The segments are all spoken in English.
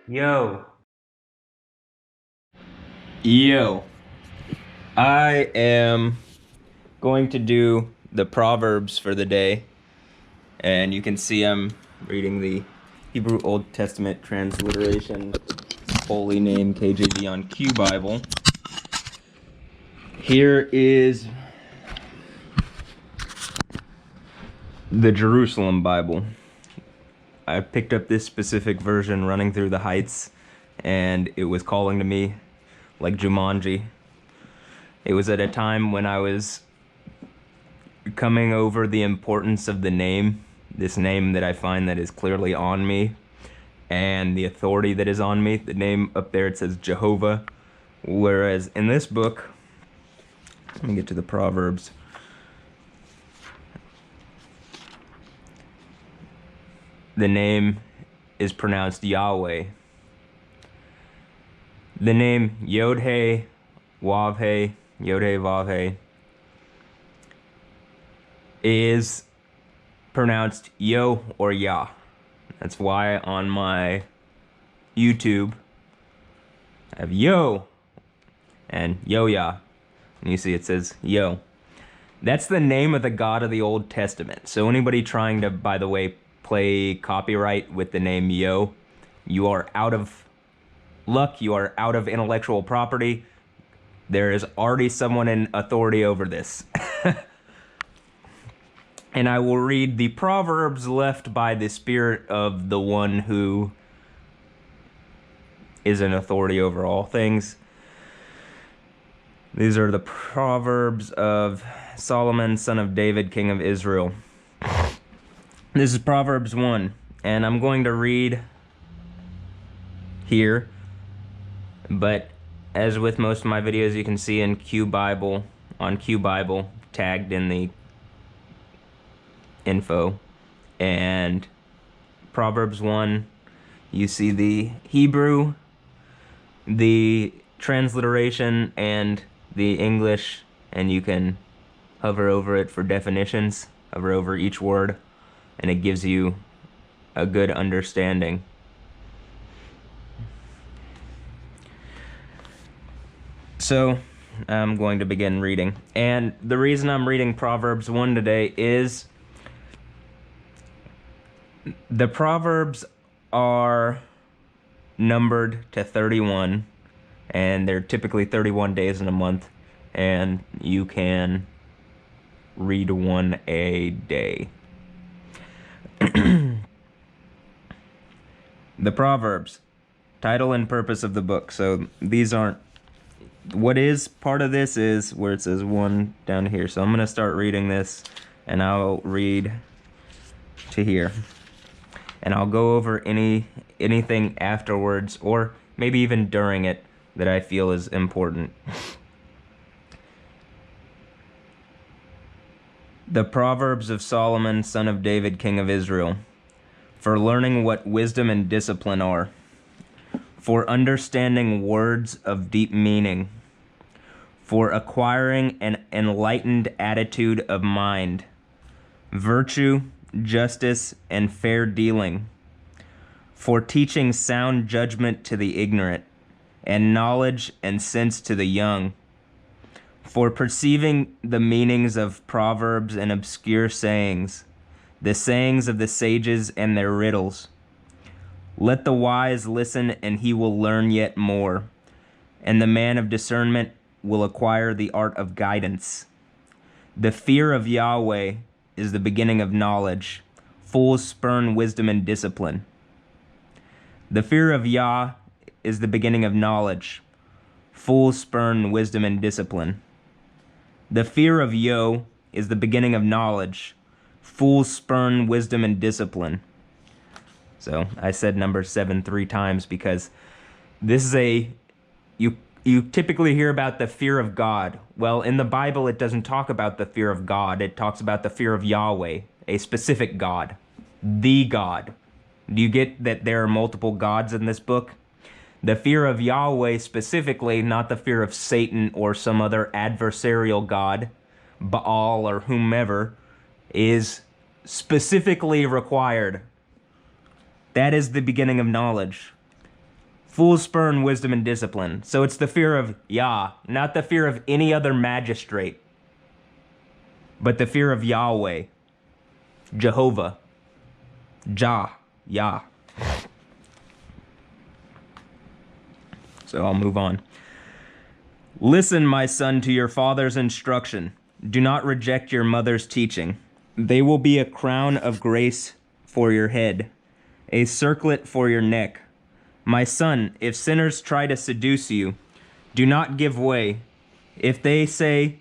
Yo, Yo, I am going to do the Proverbs for the day, and you can see I'm reading the Hebrew Old Testament transliteration, holy name KJV on qBible. Here is the Jerusalem Bible. I picked up this specific version running through the heights, and it was calling to me like Jumanji. It was at a time when I was coming over the importance of the name, this name that I find that is clearly on me, and the authority that is on me. The name up there, it says Jehovah, whereas in this book, let me get to the Proverbs. The name is pronounced Yahweh. The name Yod-He, Wav-He, Yod-He, Vav-He, is pronounced Yo or Yah. That's why on my YouTube I have Yo and Yo-Yah. And you see it says Yo. That's the name of the God of the Old Testament. So anybody trying to, by the way, play copyright with the name Yo, you are out of luck, you are out of intellectual property. There is already someone in authority over this. And I will read the Proverbs left by the spirit of the one who is an authority over all things. These are the Proverbs of Solomon, son of David, king of Israel. This is Proverbs 1, and I'm going to read here, but as with most of my videos, you can see in qBible, on qBible, tagged in the info. And Proverbs 1, you see the Hebrew, the transliteration, and the English, and you can hover over it for definitions, hover over each word, and it gives you a good understanding. So I'm going to begin reading. And the reason I'm reading Proverbs 1 today is the Proverbs are numbered to 31, and they're typically 31 days in a month, and you can read one a day. The Proverbs, title and purpose of the book. So these aren't, what is part of this is where it says 1 down here. So I'm going to start reading this, and I'll read to here. And I'll go over anything afterwards, or maybe even during it, that I feel is important. The Proverbs of Solomon, son of David, king of Israel, for learning what wisdom and discipline are, for understanding words of deep meaning, for acquiring an enlightened attitude of mind, virtue, justice, and fair dealing, for teaching sound judgment to the ignorant, and knowledge and sense to the young, for perceiving the meanings of proverbs and obscure sayings, the sayings of the sages and their riddles. Let the wise listen, and he will learn yet more, and the man of discernment will acquire the art of guidance. The fear of Yahweh is the beginning of knowledge. Fools spurn wisdom and discipline. The fear of Yah is the beginning of knowledge. Fools spurn wisdom and discipline. The fear of Yo is the beginning of knowledge. Fools spurn wisdom and discipline. So I said number 7 3 times because this is you typically hear about the fear of God. Well, in the Bible, it doesn't talk about the fear of God. It talks about the fear of Yahweh, a specific God, the God. Do you get that there are multiple gods in this book? The fear of Yahweh specifically, not the fear of Satan or some other adversarial god, Baal or whomever, is specifically required. That is the beginning of knowledge. Fools spurn wisdom and discipline. So it's the fear of Yah, not the fear of any other magistrate, but the fear of Yahweh, Jehovah, Jah, Yah. So I'll move on. Listen, my son, to your father's instruction. Do not reject your mother's teaching. They will be a crown of grace for your head, a circlet for your neck. My son, if sinners try to seduce you, do not give way. If they say,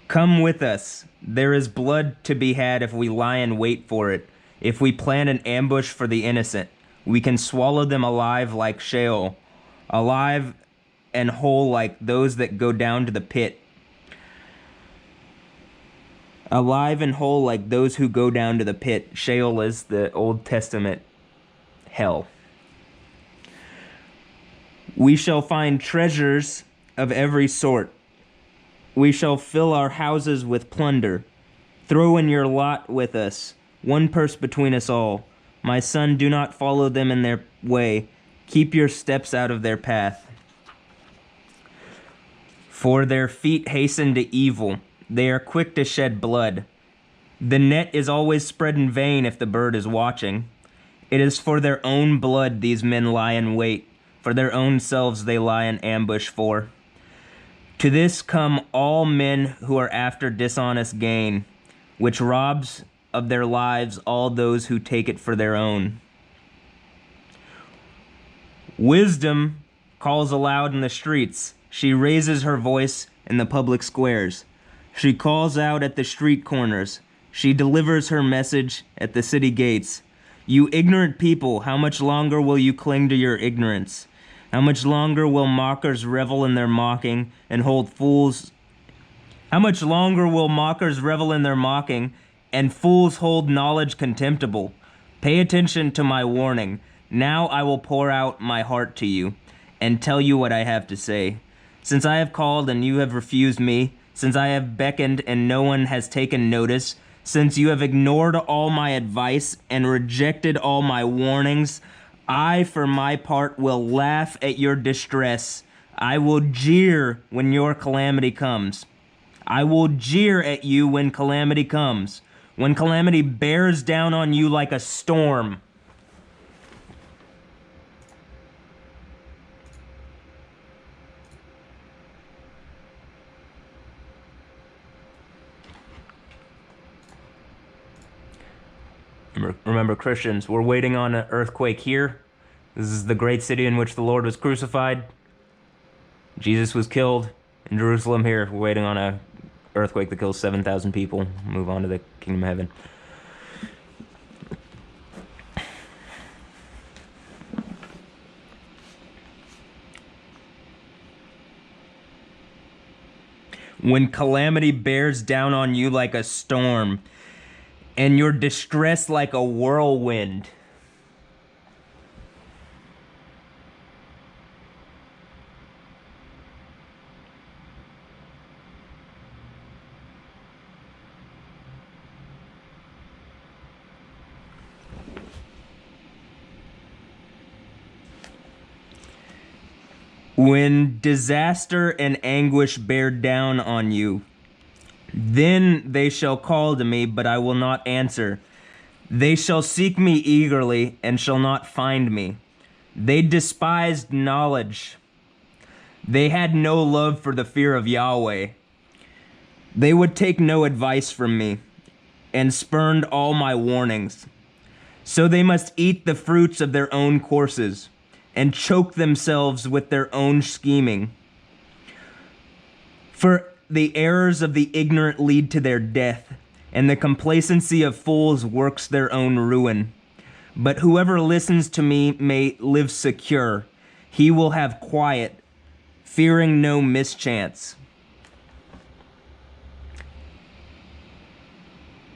come with us, there is blood to be had if we lie in wait for it. If we plan an ambush for the innocent, we can swallow them alive like Sheol, alive and whole like those that go down to the pit. Alive and whole like those who go down to the pit. Sheol is the Old Testament hell. We shall find treasures of every sort. We shall fill our houses with plunder. Throw in your lot with us, one purse between us all. My son, do not follow them in their way. Keep your steps out of their path. For their feet hasten to evil. They are quick to shed blood. The net is always spread in vain if the bird is watching. It is for their own blood these men lie in wait. For their own selves they lie in ambush for. To this come all men who are after dishonest gain, which robs of their lives all those who take it for their own. Wisdom calls aloud in the streets. She raises her voice in the public squares. She calls out at the street corners. She delivers her message at the city gates. You ignorant people, how much longer will you cling to your ignorance? How much longer will mockers revel in their mocking and hold fools? How much longer will mockers revel in their mocking and fools hold knowledge contemptible? Pay attention to my warning. Now I will pour out my heart to you and tell you what I have to say. Since I have called and you have refused me, since I have beckoned and no one has taken notice, since you have ignored all my advice and rejected all my warnings, I, for my part, will laugh at your distress. I will jeer when your calamity comes. I will jeer at you when calamity comes, when calamity bears down on you like a storm. Remember, Christians, we're waiting on an earthquake here. This is the great city in which the Lord was crucified. Jesus was killed in Jerusalem here. We're waiting on an earthquake that kills 7,000 people. Move on to the kingdom of heaven. When calamity bears down on you like a storm, and your distress like a whirlwind. When disaster and anguish bear down on you, then they shall call to me, but I will not answer. They shall seek me eagerly and shall not find me. They despised knowledge. They had no love for the fear of Yahweh. They would take no advice from me and spurned all my warnings. So they must eat the fruits of their own courses and choke themselves with their own scheming. For the errors of the ignorant lead to their death, and the complacency of fools works their own ruin. But whoever listens to me may live secure. He will have quiet, fearing no mischance.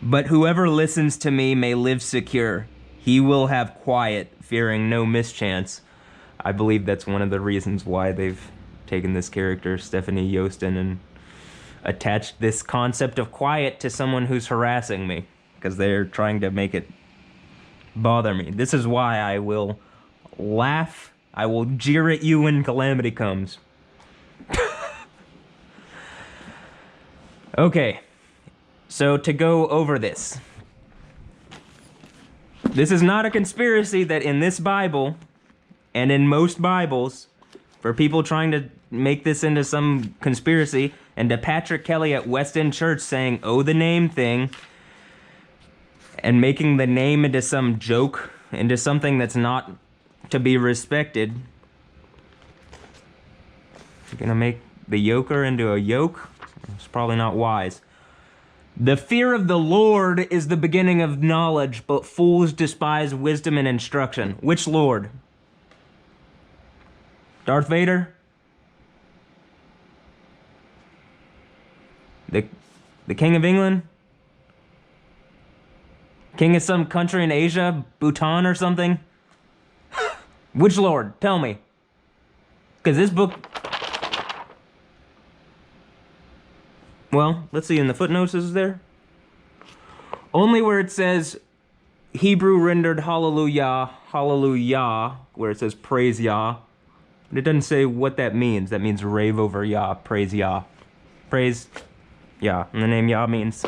But whoever listens to me may live secure. He will have quiet, fearing no mischance. I believe that's one of the reasons why they've taken this character, Stephanie Yostin, and attached this concept of quiet to someone who's harassing me, because they're trying to make it bother me. This is why I will laugh I will jeer at you when calamity comes. Okay, so to go over this. This is not a conspiracy that in this Bible, and in most Bibles, for people trying to make this into some conspiracy, and to Patrick Kelly at West End Church saying, oh, the name thing, and making the name into some joke, into something that's not to be respected. You're gonna make the yoker into a yoke? It's probably not wise. The fear of the Lord is the beginning of knowledge, but fools despise wisdom and instruction. Which Lord? Darth Vader? The King of England? King of some country in Asia? Bhutan or something? Which Lord? Tell me. Because this book... Well, let's see, in the footnotes, is there? Only where it says Hebrew rendered hallelujah, hallelujah, where it says praise Yah. But it doesn't say what that means. That means rave over Yah, praise Yah. Praise Yah. And the name Yah means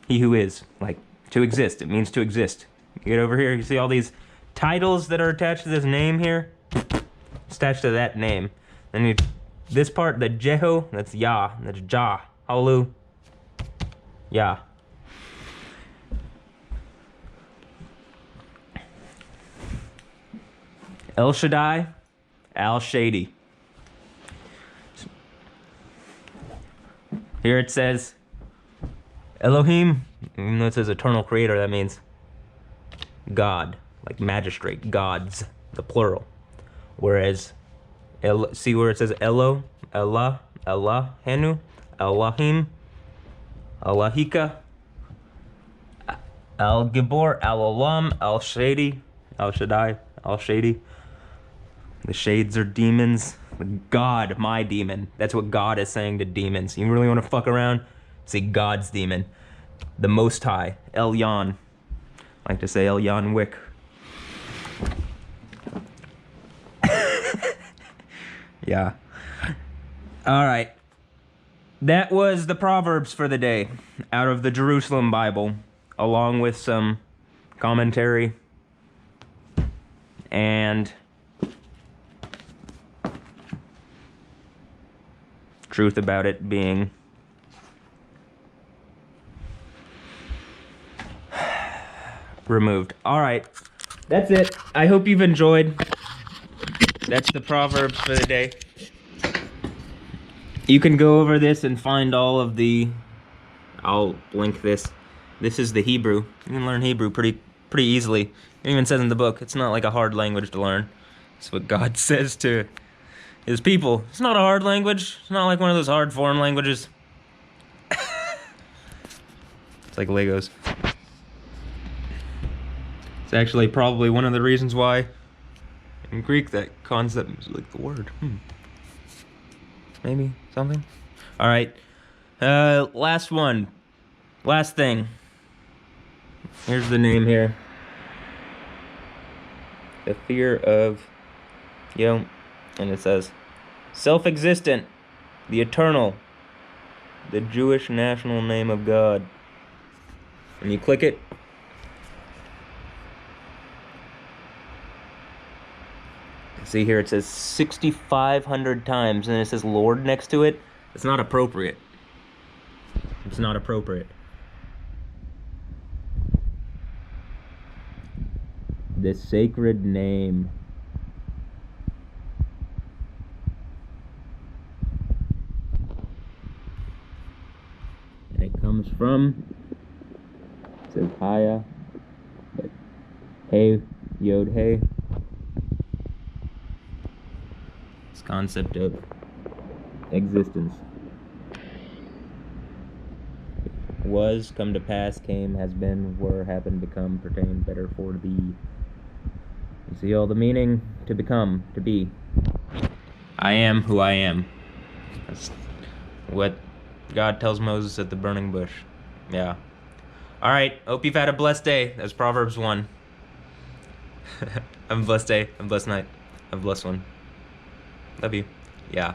he who is, like, to exist. It means to exist. You get over here, you see all these titles that are attached to this name here? It's attached to that name. Then you, this part, the Jeho, that's Yah, that's Jah. Hallelujah. Yeah. El Shaddai, Al Shady. Here it says Elohim, even though it says eternal creator, that means God, like magistrate, gods, the plural. Whereas, see where it says Elo, Allah, Henu, Elohim, Allahika, Al Gibor, Al Olam, Al Shady, Al Shaddai, Al Shady. The shades are demons. God, my demon. That's what God is saying to demons. You really want to fuck around? See God's demon. The Most High, Elyon. I like to say Elyon Wick. Yeah. All right. That was the Proverbs for the day, out of the Jerusalem Bible, along with some commentary and truth about it being removed. All right, that's it. I hope you've enjoyed. That's the Proverbs for the day. You can go over this and find all of the... I'll link this. This is the Hebrew. You can learn Hebrew pretty easily. It even says in the book, it's not like a hard language to learn. It's what God says to his people. It's not a hard language. It's not like one of those hard foreign languages. It's like Legos. It's actually probably one of the reasons why in Greek that concept is like the word. Maybe something. All right. Last one. Last thing. Here's the name here. The fear of, and it says, self-existent, the eternal, the Jewish national name of God. And you click it. See here, it says 6,500 times, and it says Lord next to it. It's not appropriate. It's not appropriate. The sacred name. And it comes from, it says Haya, but Hey, Yod, Hey. This concept of existence. Was, come to pass, came, has been, were, happened, become, pertain, better, for, to be. You see all the meaning? To become, to be. I am who I am. That's what God tells Moses at the burning bush. Yeah. Alright, hope you've had a blessed day. That's Proverbs 1. Have a blessed day. Have a blessed night. Have a blessed one. Love you. Yeah.